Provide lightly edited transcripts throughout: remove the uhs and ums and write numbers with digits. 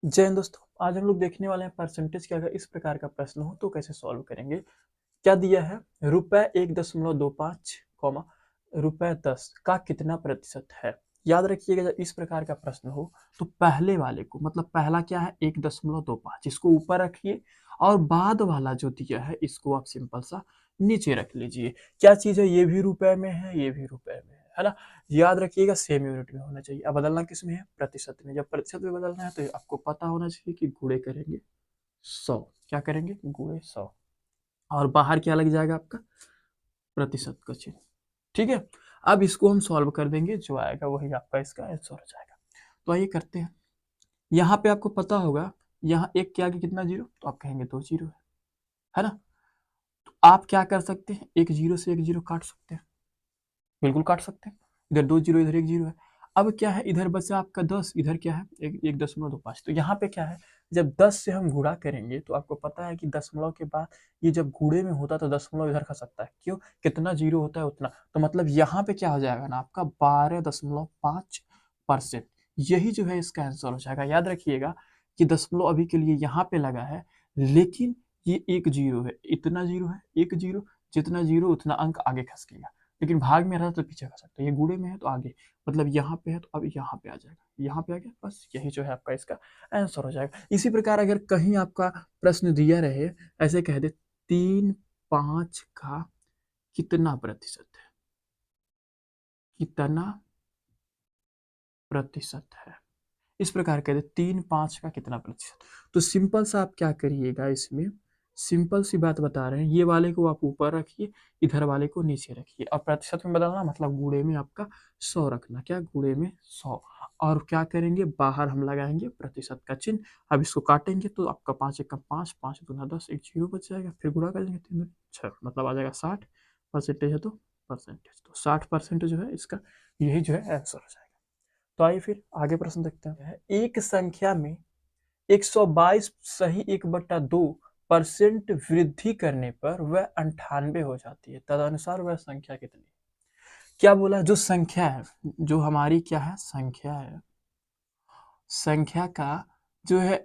जय हिंद दोस्तों, आज हम लोग देखने वाले हैं परसेंटेज के अगर इस प्रकार का प्रश्न हो तो कैसे सॉल्व करेंगे। क्या दिया है? रुपए 1.25 कॉमा रुपए 10 का कितना प्रतिशत है। याद रखिएगा जब इस प्रकार का प्रश्न हो तो पहले वाले को मतलब पहला क्या है 1.25 इसको ऊपर रखिए और बाद वाला जो दिया है इसको आप सिंपल सा नीचे रख लीजिए। क्या चीज है, ये भी रुपए में है ये भी रुपए में है ना। याद रखिएगा सेम यूनिट में होना चाहिए। अब बदलना किस में है? प्रतिशत में। जब प्रतिशत में बदलना है तो आपको पता होना चाहिए कि गुणे करेंगे 100। क्या करेंगे? गुणे 100। और बाहर क्या लग जाएगा आपका? प्रतिशत का चिन्ह। ठीक है, अब इसको हम सॉल्व कर देंगे, जो आएगा वही आपका इसका आंसर हो जाएगा। तो आइए करते हैं। यहाँ पे आपको पता होगा यहाँ एक के आगे कितना जीरो, तो आप कहेंगे 2 जीरो है ना। तो आप क्या कर सकते हैं, एक जीरो से एक जीरो काट सकते हैं, बिल्कुल काट सकते हैं। इधर 2 जीरो इधर 1 जीरो है। अब क्या है, इधर बचा आपका 10, इधर क्या है 1.25। तो यहाँ पे क्या है, जब 10 से हम गुणा करेंगे तो आपको पता है कि दशमलव के बाद ये जब गुणे में होता है तो दशमलव इधर खसकता है। क्यों? कितना जीरो होता है उतना। तो मतलब यहाँ पे क्या हो जाएगा ना आपका 12.5%। यही जो है इसका आंसर हो जाएगा। याद रखिएगा कि दशमलव अभी के लिए यहाँ पे लगा है, लेकिन ये एक जीरो है, इतना जीरो है, एक जीरो, जितना जीरो उतना अंक आगे खसकेगा। लेकिन भाग में रहा तो पीछे खा सकते हैं। ये गुणे में है तो आगे, मतलब यहाँ पे है तो अब यहाँ पे आ जाएगा, यहाँ पे आ गया, बस यही जो है आपका इसका आंसर हो जाएगा। इसी प्रकार अगर कहीं आपका प्रश्न दिया रहे, ऐसे कह दे 3/5 का कितना प्रतिशत है, कितना प्रतिशत है, इस प्रकार कह दे 3/5 का कितना प्रतिशत। तो सिंपल सा आप क्या करिएगा, इसमें सिंपल सी बात बता रहे हैं, ये वाले को आप ऊपर रखिए, इधर वाले को नीचे रखिए। अब प्रतिशत में बदलना मतलब गुणे में आपका 100 रखना। क्या? गुणे में 100। और क्या करेंगे, बाहर हम लगाएंगे प्रतिशत का चिन्ह। अब इसको काटेंगे तो आपका 5 एकम 5, 5 दूना 10, एक जीरो बच जाएगा। फिर गुणा कर लेंगे 3 दूनी 6, मतलब आ जाएगा 60 परसेंटेज है तो परसेंटेज, तो 60% जो है इसका यही जो है आंसर हो जाएगा। तो आइए फिर आगे प्रश्न देखते हैं। एक संख्या में 122 सही 1/2% वृद्धि करने पर वह 98 हो जाती है, तदनुसार वह संख्या कितनी है? क्या बोला? जो संख्या है, जो हमारी क्या है, संख्या है, संख्या का जो है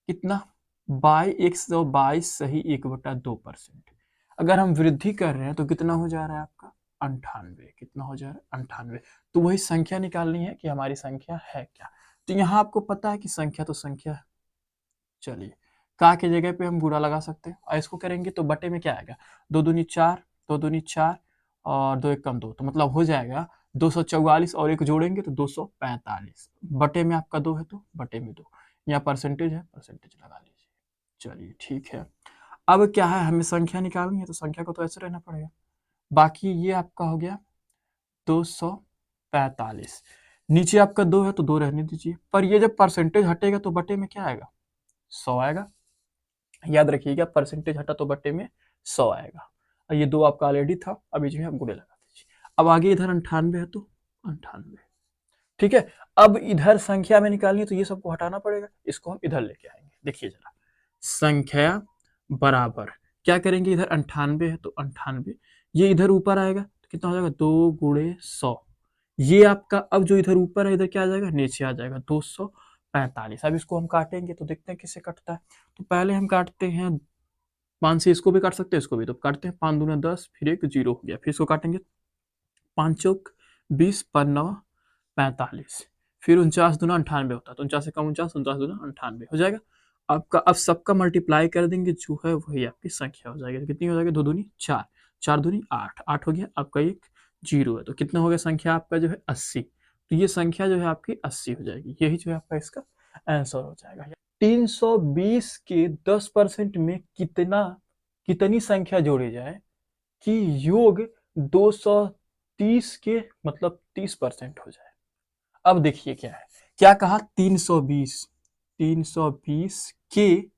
कितना, बाई 122 सही 1/2%। अगर हम वृद्धि कर रहे हैं तो कितना हो जा रहा है आपका 98। कितना हो जा रहा है 98। तो वही संख्या निकालनी है कि हमारी संख्या है क्या। तो यहाँ आपको पता है कि संख्या तो संख्या है। चलिए, का के जगह पे हम गुणा लगा सकते हैं और इसको करेंगे तो बटे में क्या आएगा, 2 दूनी 4, 2 दूनी 4 और 2 एकम 2, तो मतलब हो जाएगा 244 और एक जोड़ेंगे तो 245। बटे में आपका 2 है तो बटे में 2, यहाँ परसेंटेज है, परसेंटेज लगा लीजिए। चलिए ठीक है। अब क्या है, हमें संख्या निकालनी है तो संख्या को तो ऐसे रहना पड़ेगा। बाकी ये आपका हो गया 245। नीचे आपका 2 है तो 2 रहने दीजिए, पर ये जब परसेंटेज हटेगा तो बटे में क्या आएगा, 100 आएगा। याद रखिएगा परसेंटेज हटा तो बटे में 100 आएगा। और ये 2 आपका ऑलरेडी था, अभी जो है हम गुणे लगा दीजिए। अब आगे इधर 98 है तो 98। ठीक है, अब इधर संख्या में निकालनी है तो ये सबको हटाना पड़ेगा, इसको हम इधर लेके आएंगे। देखिए जरा, संख्या बराबर क्या करेंगे, इधर 98 है तो 98, ये इधर ऊपर आएगा तो कितना हो जाएगा 2 गुणे 100। ये आपका अब जो इधर ऊपर है इधर क्या आ जाएगा, नीचे आ जाएगा 245। अब इसको हम काटेंगे तो देखते हैं किससे कटता है। तो पहले हम काटते हैं 5 से, इसको भी काट सकते हैं इसको भी, तो काटते हैं 5 दूना 10, फिर एक जीरो हो गया, फिर इसको काटेंगे 5 चौक 20, 5 नवा 45, फिर 49 दूना 98 होता है, तो 49 से कम 49, 49 दूना 98 हो जाएगा आपका। अब सबका मल्टीप्लाई कर देंगे, जो है वही आपकी संख्या हो जाएगी। तो कितनी हो जाएगी, 2 दूनी 4, 4 दूनी 8, 8 हो गया आपका, एक जीरो है तो कितना हो गया संख्या आपका जो है 80। तो ये संख्या जो है आपकी 80 हो जाएगी। यही जो है आपका इसका आंसर हो जाएगा। 320 के 10% में कितनी संख्या जोड़ी जाए कि योग 230 के मतलब 30% हो जाए। अब देखिए क्या है, क्या कहा, 320 के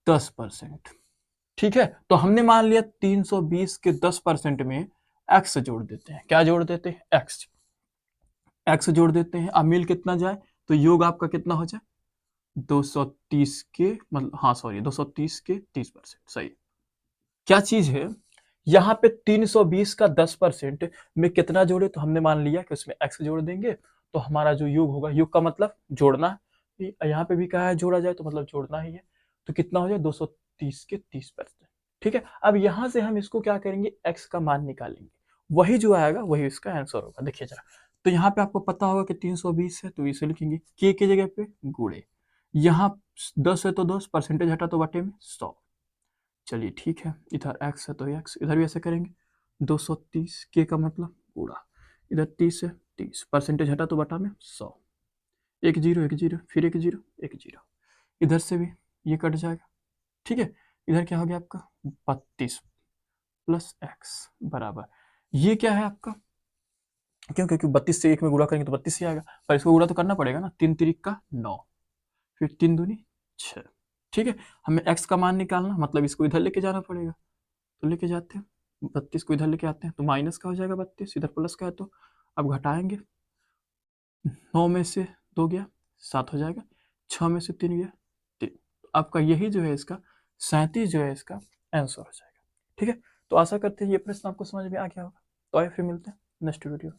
10%। ठीक है, तो हमने मान लिया 320 के 10% में एक्स जोड़ देते हैं। क्या जोड़ देते हैं, एक्स, एक्स जोड़ देते हैं। अब मिल कितना जाए तो योग आपका कितना हो जाए 230 के मतलब, हाँ सॉरी, 230 के 30%। सही। क्या चीज है, यहाँ पे 320 का 10% में कितना जोड़े, तो हमने मान लिया कि उसमें x जोड़ देंगे तो हमारा जो योग होगा, योग का मतलब जोड़ना, यहाँ पे भी कहा है जोड़ा जाए, तो मतलब जोड़ना ही है। तो कितना हो जाए 230 के 30%। ठीक है, अब यहाँ से हम इसको क्या करेंगे, x का मान निकालेंगे, वही जो आएगा वही इसका आंसर होगा। देखिए जरा, तो यहाँ पे आपको पता होगा कि 320 है, तो इसे लिखेंगे k की जगह पे गुणे, यहाँ 10 है तो 10, परसेंटेज हटा तो बटे में 100। चलिए ठीक है, इधर x है तो x, इधर भी ऐसे करेंगे 230, k का मतलब गुणा, इधर 30 है 30, परसेंटेज हटा तो बटा में 100, एक जीरो फिर एक जीरो, इधर से भी ये कट जाएगा। ठीक है, इधर क्या हो गया आपका 32 प्लस एक्स बराबर, ये क्या है आपका, क्यों, क्योंकि 32 से 1 में गुणा करेंगे तो 32 ही आएगा, पर इसको गुणा तो करना पड़ेगा ना, 3 तिरिक का 9, फिर 3 दूनी 6। ठीक है, हमें x का मान निकालना, मतलब इसको इधर लेके जाना पड़ेगा, तो लेके जाते हैं, 32 को इधर लेके आते हैं तो माइनस का हो जाएगा 32, इधर प्लस का है तो अब घटाएंगे, 9 में से 2 गया 7 हो जाएगा, 6 में से 3 गया 3, आपका यही जो है इसका 37 जो है इसका आंसर हो जाएगा। ठीक है, तो आशा करते हैं ये प्रश्न आपको समझ में आ गया होगा। तो आइए फिर मिलते हैं नेक्स्ट वीडियो में।